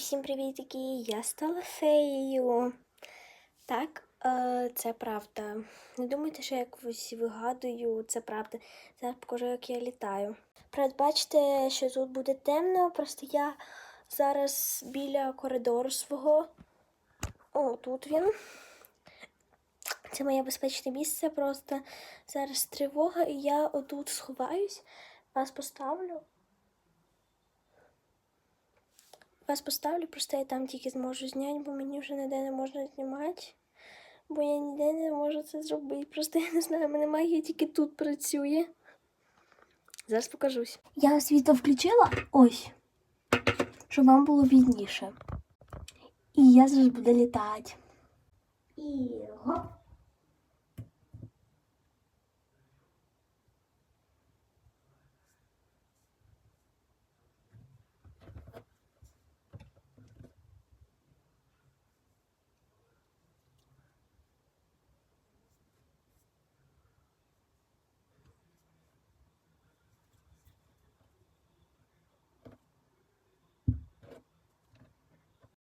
Усім привітики! Я стала феєю. Так, це правда. Не думайте, що я якось вигадую, це правда. Зараз покажу, як я літаю. Бачите, що тут буде темно, просто я зараз біля коридору свого. О, тут він. Це моє безпечне місце, просто зараз тривога, і я отут сховаюсь, вас поставлю. Просто я там тільки зможу зняти, бо мені вже ніде не можна знімати. Бо я ніде не можу це зробити. Просто я не знаю, в мене магія тільки тут працює. Зараз покажусь. Я світло включила, ось, щоб вам було видніше. І я зараз буду літати. І гоп.